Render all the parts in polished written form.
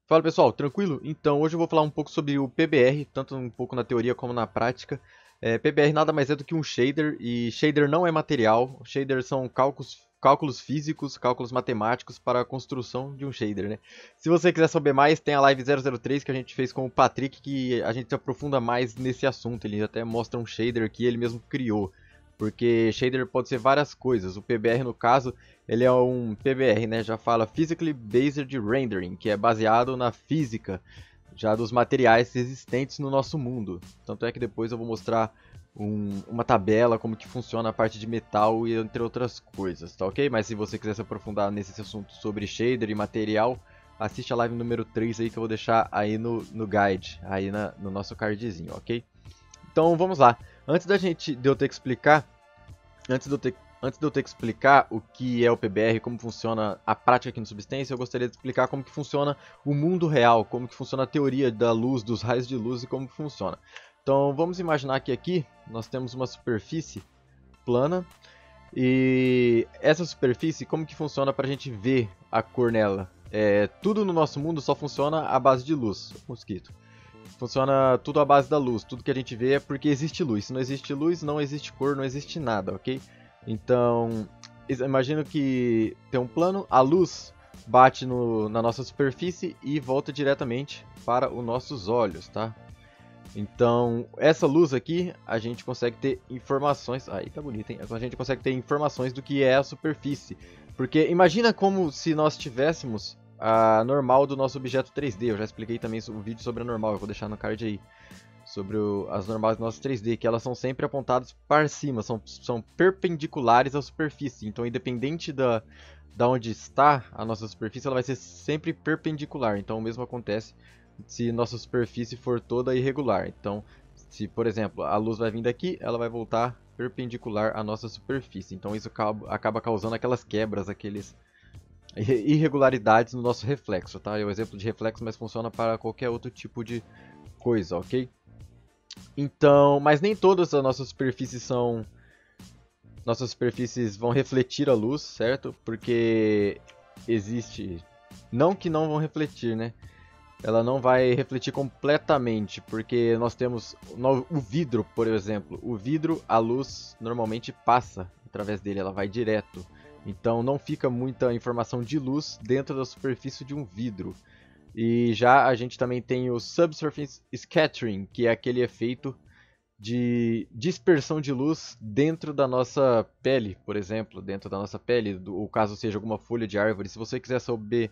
Fala pessoal, tranquilo? Então hoje eu vou falar um pouco sobre o PBR, tanto um pouco na teoria como na prática. PBR nada mais é do que um shader, e shader não é material, shader são cálculos físicos, cálculos matemáticos para a construção de um shader, né? Se você quiser saber mais, tem a live 003 que a gente fez com o Patrick, que a gente se aprofunda mais nesse assunto, ele até mostra um shader que ele mesmo criou. Porque shader pode ser várias coisas. O PBR, no caso, ele é um PBR, né? Já fala Physically Based Rendering, que é baseado na física já dos materiais existentes no nosso mundo. Tanto é que depois eu vou mostrar uma tabela, como que funciona a parte de metal e entre outras coisas, tá ok? Mas se você quiser se aprofundar nesse assunto sobre shader e material, assiste a live número 3 aí que eu vou deixar aí no guide, aí no nosso cardzinho, ok? Então vamos lá. Antes de eu ter que explicar, antes de eu ter que explicar o que é o PBR, como funciona a prática aqui no Substance, eu gostaria de explicar como que funciona o mundo real, como que funciona a teoria da luz, dos raios de luz e como que funciona. Então vamos imaginar que aqui nós temos uma superfície plana e essa superfície, como que funciona para a gente ver a cor nela? Tudo no nosso mundo só funciona à base de luz, mosquito. Funciona tudo à base da luz, tudo que a gente vê é porque existe luz. Se não existe luz, não existe cor, não existe nada, ok? Então, imagino que tem um plano, a luz bate na nossa superfície e volta diretamente para os nossos olhos, tá? Então, essa luz aqui, a gente consegue ter informações... Aí tá bonito, hein? A gente consegue ter informações do que é a superfície. Porque imagina como se nós tivéssemos a normal do nosso objeto 3D. Eu já expliquei também um vídeo sobre a normal, eu vou deixar no card aí. Sobre as normais do nosso 3D, que elas são sempre apontadas para cima, são perpendiculares à superfície. Então, independente da onde está a nossa superfície, ela vai ser sempre perpendicular. Então, o mesmo acontece se nossa superfície for toda irregular. Então, se, por exemplo, a luz vai vir daqui, ela vai voltar perpendicular à nossa superfície. Então, isso acaba causando aquelas quebras, aqueles irregularidades no nosso reflexo, tá? É o exemplo de reflexo, mas funciona para qualquer outro tipo de coisa, ok? Então, mas nem todas as nossas superfícies vão refletir a luz, certo? Porque existe, não que não vão refletir, né? Ela não vai refletir completamente, porque nós temos o vidro, por exemplo. O vidro, a luz normalmente passa através dele, ela vai direto. Então não fica muita informação de luz dentro da superfície de um vidro. E já a gente também tem o Subsurface Scattering, que é aquele efeito de dispersão de luz dentro da nossa pele, por exemplo, dentro da nossa pele, ou caso seja alguma folha de árvore. Se você quiser saber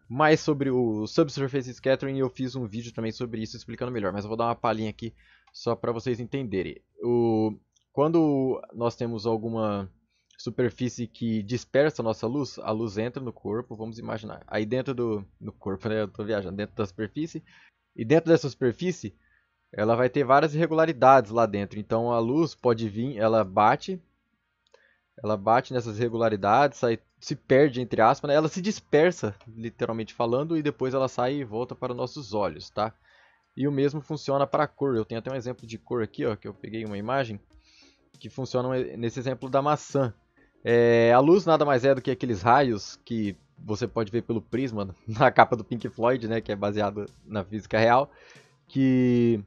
mais sobre o Subsurface Scattering, eu fiz um vídeo também sobre isso explicando melhor, mas eu vou dar uma palhinha aqui só para vocês entenderem. Quando nós temos alguma superfície que dispersa a nossa luz, a luz entra no corpo, vamos imaginar. Aí dentro no corpo, né, eu tô viajando, dentro da superfície, e dentro dessa superfície, ela vai ter várias irregularidades lá dentro. Então a luz pode vir, ela bate nessas irregularidades, se perde entre aspas, né? Ela se dispersa, literalmente falando, e depois ela sai e volta para os nossos olhos, tá? E o mesmo funciona para a cor. Eu tenho até um exemplo de cor aqui, ó, que eu peguei uma imagem que funciona nesse exemplo da maçã. A luz nada mais é do que aqueles raios que você pode ver pelo prisma na capa do Pink Floyd, né, que é baseado na física real, que,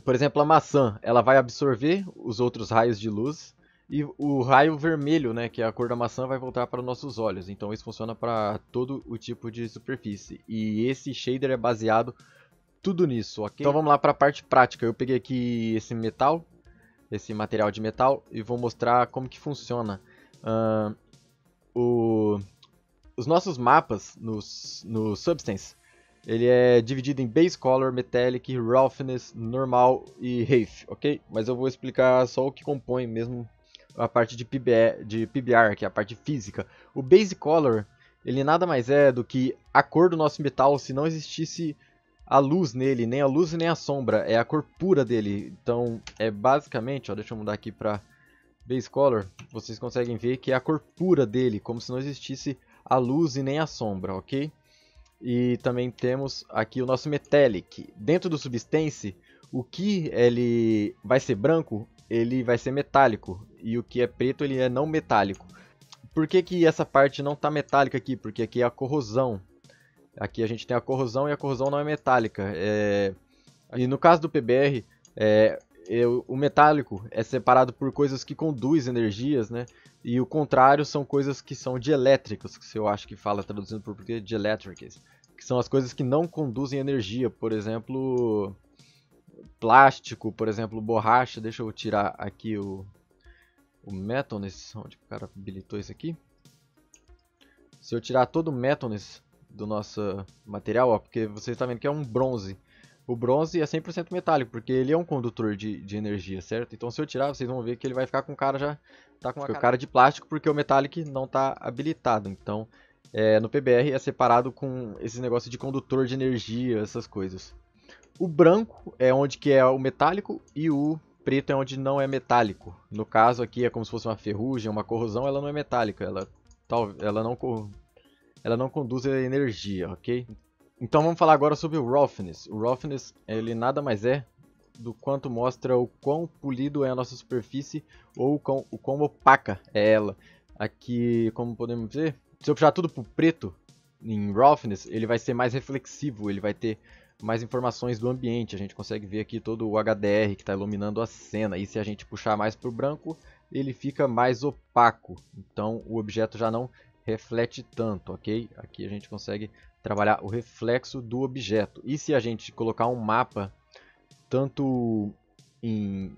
por exemplo, a maçã, ela vai absorver os outros raios de luz e o raio vermelho, né, que é a cor da maçã, vai voltar para os nossos olhos. Então isso funciona para todo o tipo de superfície. E esse shader é baseado tudo nisso, ok? Então vamos lá para a parte prática. Eu peguei aqui esse metal, esse material de metal, e vou mostrar como que funciona. Os nossos mapas no Substance, ele é dividido em Base Color, Metallic, Roughness, Normal e Haze, ok? Mas eu vou explicar só o que compõe mesmo a parte de PBR, que é a parte física. O Base Color, ele nada mais é do que a cor do nosso metal se não existisse a luz nele, nem a luz e nem a sombra, é a cor pura dele. Então é basicamente, ó, deixa eu mudar aqui para Base Color, vocês conseguem ver que é a cor pura dele, como se não existisse a luz e nem a sombra, ok? E também temos aqui o nosso Metallic. Dentro do Substance, o que ele vai ser branco, ele vai ser metálico. E o que é preto, ele é não metálico. por que que essa parte não está metálica aqui? Porque aqui é a corrosão. Aqui a gente tem a corrosão e a corrosão não é metálica. E no caso do PBR, o metálico é separado por coisas que conduzem energias, né? E o contrário são coisas que são dielétricas, que eu acho que fala traduzindo por português dielétricas, que são as coisas que não conduzem energia. Por exemplo, plástico, por exemplo, borracha. Deixa eu tirar aqui o Metalness, onde o cara habilitou isso aqui. Se eu tirar todo o Metalness do nosso material, ó, porque você está vendo que é um bronze. O bronze é 100% metálico, porque ele é um condutor de energia, certo? Então se eu tirar, vocês vão ver que ele vai ficar com cara já, tá com a cara de plástico, porque o metallic não está habilitado. Então no PBR é separado com esse negócio de condutor de energia, essas coisas. O branco é onde que é o metálico e o preto é onde não é metálico. No caso aqui é como se fosse uma ferrugem, uma corrosão, ela não é metálica, ela não conduz a energia, ok? Então vamos falar agora sobre o roughness. O roughness, ele nada mais é do quanto mostra o quão polido é a nossa superfície ou o quão opaca é ela. Aqui, como podemos ver, se eu puxar tudo para o preto, em roughness, ele vai ser mais reflexivo, ele vai ter mais informações do ambiente. A gente consegue ver aqui todo o HDR que está iluminando a cena. E se a gente puxar mais para o branco, ele fica mais opaco. Então o objeto já não reflete tanto, ok? Aqui a gente consegue trabalhar o reflexo do objeto. E se a gente colocar um mapa tanto em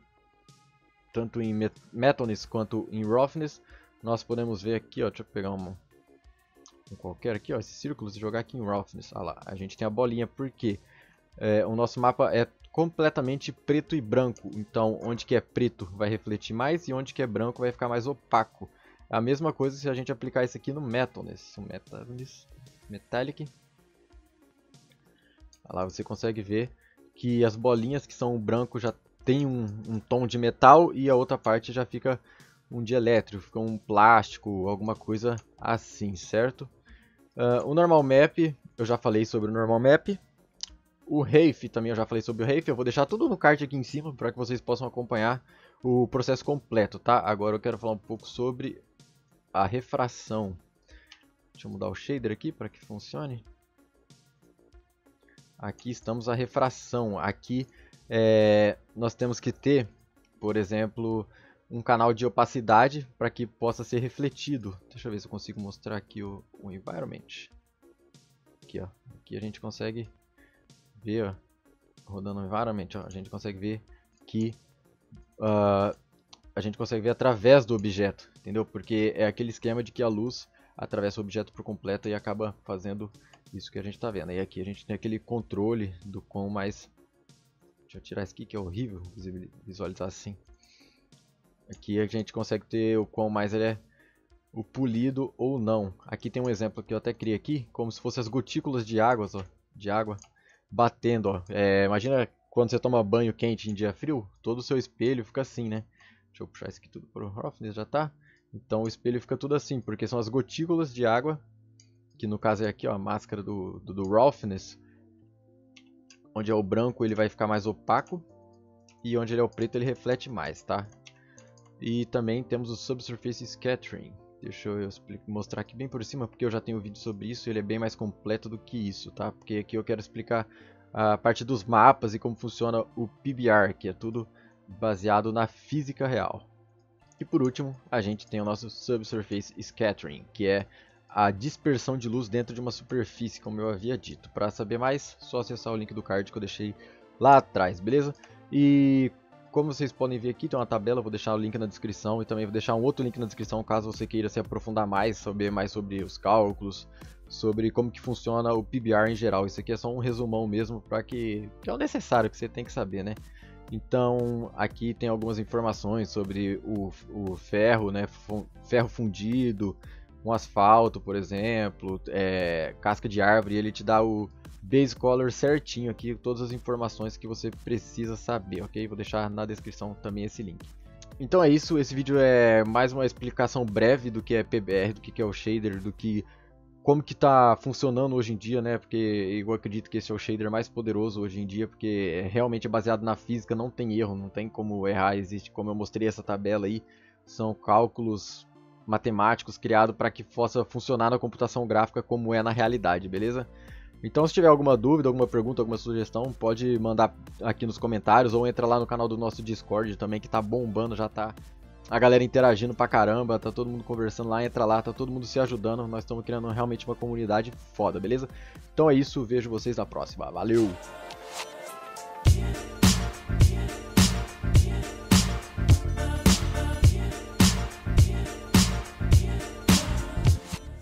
Metalness quanto em Roughness, nós podemos ver aqui, ó, deixa eu pegar um qualquer aqui, ó, esses círculos e jogar aqui em Roughness. Ah lá, a gente tem a bolinha porque o nosso mapa é completamente preto e branco. Então, onde que é preto vai refletir mais e onde que é branco vai ficar mais opaco. A mesma coisa se a gente aplicar isso aqui no Metalness. Metallic. Lá você consegue ver que as bolinhas que são branco já tem um tom de metal e a outra parte já fica um dielétrico, fica um plástico, alguma coisa assim, certo? O normal map, eu já falei sobre o normal map. O Reif também eu já falei sobre o Reif. Eu vou deixar tudo no card aqui em cima para que vocês possam acompanhar o processo completo, tá? Agora eu quero falar um pouco sobre a refração. Deixa eu mudar o shader aqui para que funcione. Aqui estamos a refração. Aqui nós temos que ter, por exemplo, um canal de opacidade para que possa ser refletido. Deixa eu ver se eu consigo mostrar aqui o environment. Aqui, ó. Aqui a gente consegue ver, ó, rodando o environment, ó, a gente consegue ver que a gente consegue ver através do objeto, entendeu? Porque é aquele esquema de que a luz atravessa o objeto por completo e acaba fazendo isso que a gente está vendo. E aqui a gente tem aquele controle do quão mais... Deixa eu tirar isso aqui que é horrível visualizar assim. Aqui a gente consegue ter o quão mais ele é o polido ou não. Aqui tem um exemplo que eu até criei aqui, como se fossem as gotículas de água, ó, de água batendo. Ó. Imagina quando você toma banho quente em dia frio, todo o seu espelho fica assim, né? Deixa eu puxar isso aqui tudo para o roughness, já tá? Então o espelho fica tudo assim, porque são as gotículas de água, que no caso é aqui, ó, a máscara do roughness, onde é o branco ele vai ficar mais opaco e onde ele é o preto ele reflete mais, tá? E também temos o Subsurface Scattering. Deixa eu mostrar aqui bem por cima, porque eu já tenho um vídeo sobre isso e ele é bem mais completo do que isso, tá? Porque aqui eu quero explicar a parte dos mapas e como funciona o PBR, que é tudo baseado na física real. E por último, a gente tem o nosso Subsurface Scattering, que é a dispersão de luz dentro de uma superfície, como eu havia dito. Para saber mais, só acessar o link do card que eu deixei lá atrás, beleza? E como vocês podem ver aqui, tem uma tabela, vou deixar o link na descrição e também vou deixar um outro link na descrição caso você queira se aprofundar mais, saber mais sobre os cálculos, sobre como que funciona o PBR em geral. Isso aqui é só um resumão mesmo, para que é o necessário que você tem que saber, né? Então aqui tem algumas informações sobre o ferro, né? Ferro fundido, um asfalto, por exemplo, casca de árvore, ele te dá o base color certinho aqui, todas as informações que você precisa saber, ok? Vou deixar na descrição também esse link. Então é isso, esse vídeo é mais uma explicação breve do que é PBR, do que é o shader, do que como que tá funcionando hoje em dia, né? Porque eu acredito que esse é o shader mais poderoso hoje em dia, porque realmente é baseado na física, não tem erro, não tem como errar, existe, como eu mostrei essa tabela aí, são cálculos matemáticos criados para que possa funcionar na computação gráfica como é na realidade, beleza? Então, se tiver alguma dúvida, alguma pergunta, alguma sugestão, pode mandar aqui nos comentários ou entra lá no canal do nosso Discord também, que tá bombando, já tá a galera interagindo pra caramba, tá todo mundo conversando lá, entra lá, tá todo mundo se ajudando, nós estamos criando realmente uma comunidade foda, beleza? Então é isso, vejo vocês na próxima, valeu!